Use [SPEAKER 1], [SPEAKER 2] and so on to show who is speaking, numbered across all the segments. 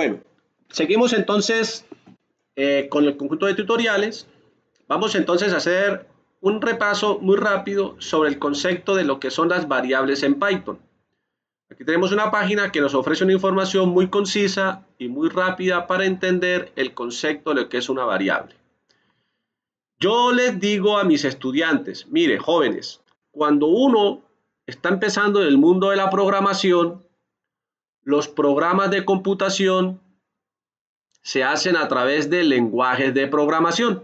[SPEAKER 1] Bueno, seguimos entonces con el conjunto de tutoriales. Vamos entonces a hacer un repaso muy rápido sobre el concepto de lo que son las variables en Python. Aquí tenemos una página que nos ofrece una información muy concisa y muy rápida para entender el concepto de lo que es una variable. Yo les digo a mis estudiantes, mire, jóvenes, cuando uno está empezando en el mundo de la programación, los programas de computación se hacen a través de lenguajes de programación.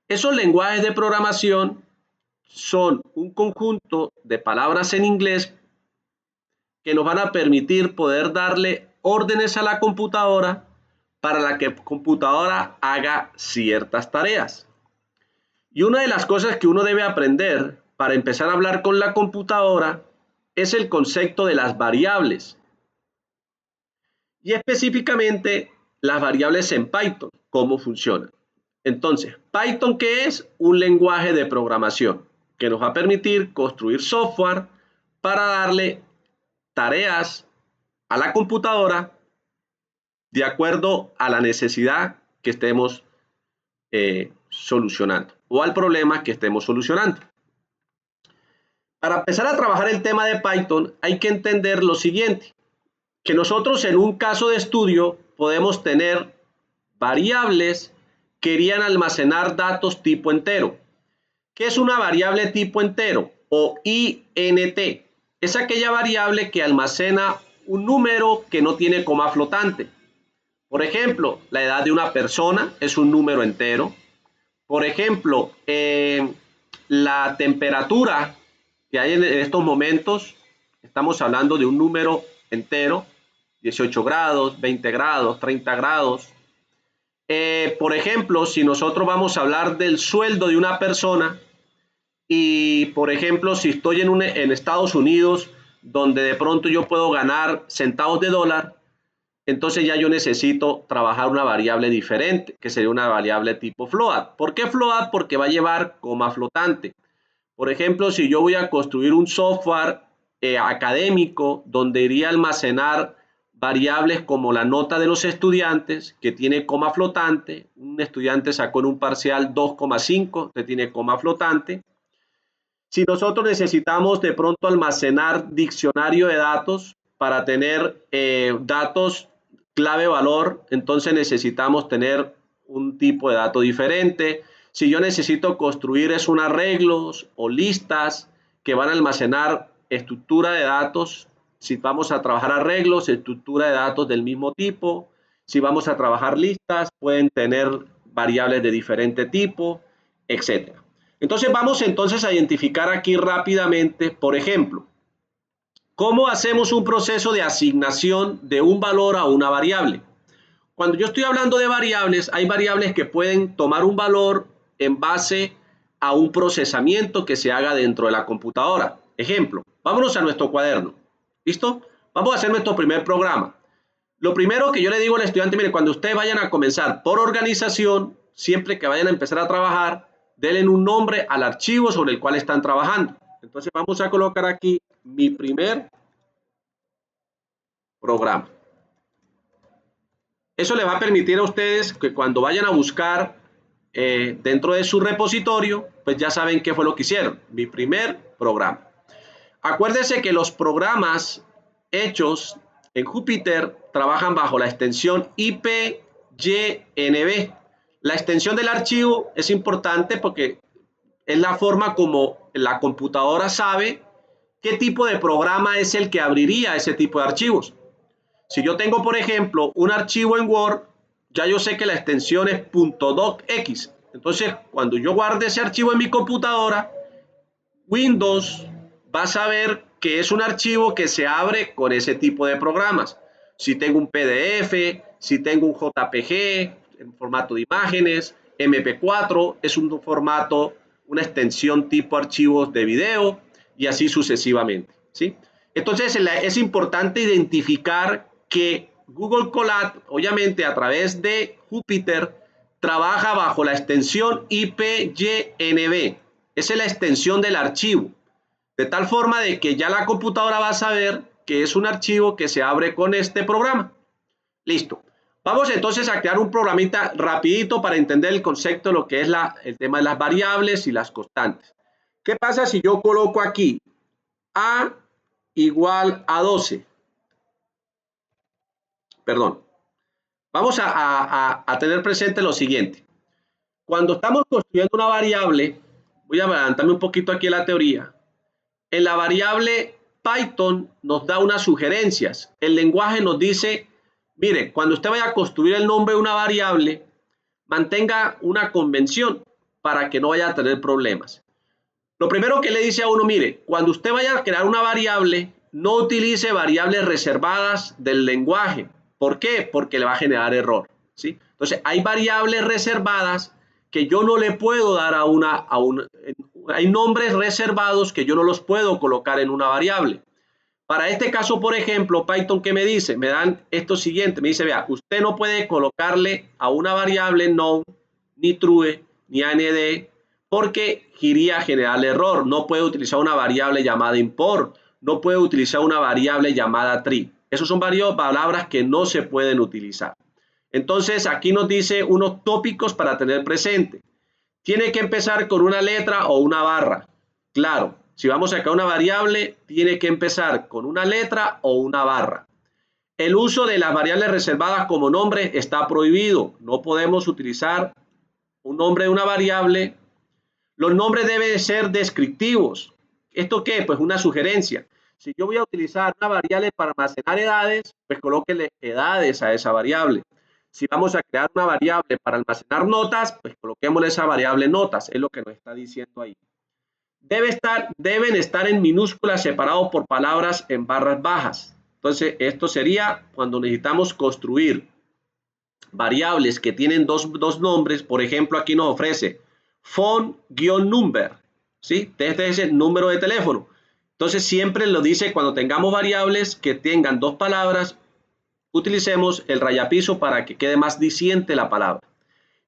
[SPEAKER 1] Esos lenguajes de programación son un conjunto de palabras en inglés que nos van a permitir poder darle órdenes a la computadora para que la computadora haga ciertas tareas. Y una de las cosas que uno debe aprender para empezar a hablar con la computadora es el concepto de las variables. Y específicamente las variables en Python, cómo funcionan. Entonces, Python, ¿qué es? Un lenguaje de programación que nos va a permitir construir software para darle tareas a la computadora de acuerdo a la necesidad que estemos solucionando o al problema que estemos solucionando. Para empezar a trabajar el tema de Python hay que entender lo siguiente, que nosotros en un caso de estudio podemos tener variables que querían almacenar datos tipo entero. ¿Qué es una variable tipo entero o INT? Es aquella variable que almacena un número que no tiene coma flotante. Por ejemplo, la edad de una persona es un número entero. Por ejemplo, la temperatura que hay en estos momentos, estamos hablando de un número entero, 18 grados, 20 grados, 30 grados. Por ejemplo, si nosotros vamos a hablar del sueldo de una persona y, por ejemplo, si estoy en Estados Unidos, donde de pronto yo puedo ganar centavos de dólar, entonces ya yo necesito trabajar una variable diferente, que sería una variable tipo float. ¿Por qué float? Porque va a llevar coma flotante. Por ejemplo, si yo voy a construir un software académico donde iría a almacenar variables como la nota de los estudiantes, que tiene coma flotante, un estudiante sacó en un parcial 2,5, que tiene coma flotante. Si nosotros necesitamos de pronto almacenar diccionario de datos para tener datos clave-valor, entonces necesitamos tener un tipo de dato diferente. Si yo necesito construir es un arreglos o listas que van a almacenar estructura de datos, si vamos a trabajar arreglos, estructura de datos del mismo tipo, si vamos a trabajar listas, pueden tener variables de diferente tipo, etcétera. Entonces vamos entonces a identificar aquí rápidamente, por ejemplo, ¿cómo hacemos un proceso de asignación de un valor a una variable? Cuando yo estoy hablando de variables, hay variables que pueden tomar un valor en base a un procesamiento que se haga dentro de la computadora. Ejemplo, vámonos a nuestro cuaderno. ¿Listo? Vamos a hacer nuestro primer programa. Lo primero que yo le digo al estudiante, mire, cuando ustedes vayan a comenzar por organización, siempre que vayan a empezar a trabajar, denle un nombre al archivo sobre el cual están trabajando. Entonces vamos a colocar aquí mi primer programa. Eso le va a permitir a ustedes que cuando vayan a buscar dentro de su repositorio, pues ya saben qué fue lo que hicieron. Mi primer programa. Acuérdense que los programas hechos en Jupyter trabajan bajo la extensión IPYNB. La extensión del archivo es importante porque es la forma como la computadora sabe qué tipo de programa es el que abriría ese tipo de archivos. Si yo tengo, por ejemplo, un archivo en Word, ya yo sé que la extensión es .docx. Entonces, cuando yo guarde ese archivo en mi computadora, Windows va a saber que es un archivo que se abre con ese tipo de programas. Si tengo un PDF, si tengo un JPG en formato de imágenes, MP4 es un formato, una extensión tipo archivos de video y así sucesivamente, ¿sí? Entonces es importante identificar que Google Colab, obviamente a través de Jupyter, trabaja bajo la extensión IPYNB. Esa es la extensión del archivo, de tal forma de que ya la computadora va a saber que es un archivo que se abre con este programa. Listo. Vamos entonces a crear un programita rapidito para entender el concepto de lo que es el tema de las variables y las constantes. ¿Qué pasa si yo coloco aquí A igual a 12? Perdón. Vamos a tener presente lo siguiente. Cuando estamos construyendo una variable, voy a adelantarme un poquito aquí en la teoría. En la variable Python nos da unas sugerencias. El lenguaje nos dice, mire, cuando usted vaya a construir el nombre de una variable, mantenga una convención para que no vaya a tener problemas. Lo primero que le dice a uno, mire, cuando usted vaya a crear una variable, no utilice variables reservadas del lenguaje. ¿Por qué? Porque le va a generar error, ¿sí? Entonces, hay variables reservadas que yo no le puedo dar hay nombres reservados que yo no los puedo colocar en una variable. Para este caso, por ejemplo, Python, ¿qué me dice? Me dan esto siguiente, me dice, vea, usted no puede colocarle a una variable no, ni true, ni AND, porque iría a generar error. No puede utilizar una variable llamada import, no puede utilizar una variable llamada tree. Esas son varias palabras que no se pueden utilizar. Entonces, aquí nos dice unos tópicos para tener presente. Tiene que empezar con una letra o una barra. Claro, si vamos a sacar una variable, tiene que empezar con una letra o una barra. El uso de las variables reservadas como nombre está prohibido. No podemos utilizar un nombre de una variable. Los nombres deben ser descriptivos. ¿Esto qué? Pues una sugerencia. Si yo voy a utilizar una variable para almacenar edades, pues colóquele edades a esa variable. Si vamos a crear una variable para almacenar notas, pues coloquémosle esa variable notas. Es lo que nos está diciendo ahí. Deben estar en minúsculas separados por palabras en barras bajas. Entonces, esto sería cuando necesitamos construir variables que tienen dos nombres. Por ejemplo, aquí nos ofrece phone-number, ¿sí? Este es el número de teléfono. Entonces, siempre lo dice cuando tengamos variables que tengan dos palabras, utilicemos el rayapiso para que quede más diciente la palabra.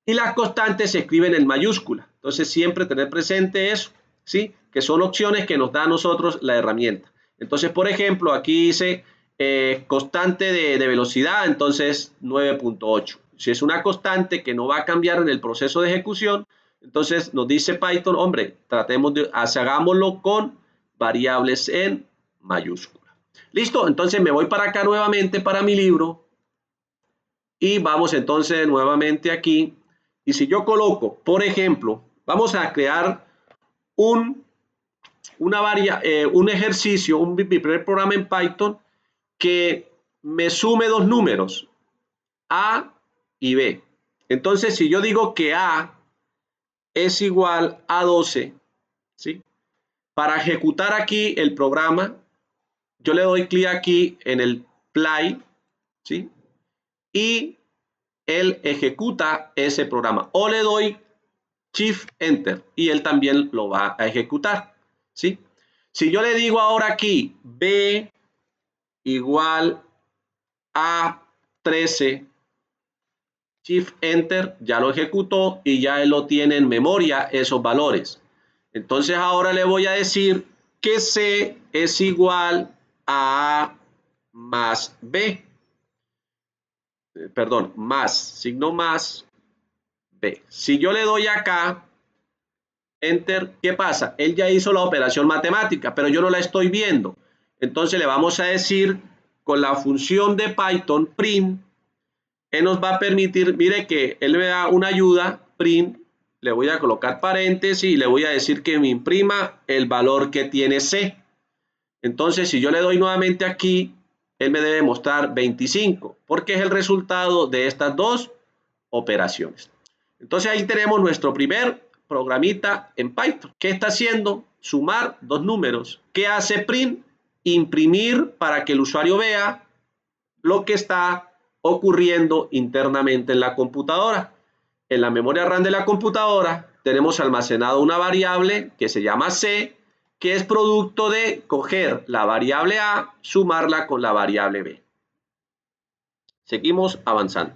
[SPEAKER 1] Y las constantes se escriben en mayúscula. Entonces, siempre tener presente eso, ¿sí? Que son opciones que nos da a nosotros la herramienta. Entonces, por ejemplo, aquí dice constante de velocidad, entonces 9.8. Si es una constante que no va a cambiar en el proceso de ejecución, entonces nos dice Python, hombre, hagámoslo con variables en mayúscula. Listo, entonces me voy para acá nuevamente para mi libro y vamos entonces nuevamente aquí. Y si yo coloco, por ejemplo, vamos a crear un ejercicio, un primer programa en Python que me sume dos números, A y B. Entonces, si yo digo que A es igual a 12, ¿sí? Para ejecutar aquí el programa, yo le doy clic aquí en el play, ¿sí? Y él ejecuta ese programa. O le doy Shift Enter y él también lo va a ejecutar, ¿sí? Si yo le digo ahora aquí B igual a 13, Shift Enter ya lo ejecutó y ya él lo tiene en memoria esos valores. Entonces ahora le voy a decir que C es igual a A más B. Perdón, más, signo más B. Si yo le doy acá Enter, ¿qué pasa? Él ya hizo la operación matemática, pero yo no la estoy viendo. Entonces le vamos a decir con la función de Python print, él nos va a permitir, mire que él me da una ayuda, print, le voy a colocar paréntesis y le voy a decir que me imprima el valor que tiene C. Entonces, si yo le doy nuevamente aquí, él me debe mostrar 25, porque es el resultado de estas dos operaciones. Entonces, ahí tenemos nuestro primer programita en Python. ¿Qué está haciendo? Sumar dos números. ¿Qué hace print? Imprimir para que el usuario vea lo que está ocurriendo internamente en la computadora. En la memoria RAM de la computadora tenemos almacenado una variable que se llama C, que es producto de coger la variable A, sumarla con la variable B. Seguimos avanzando.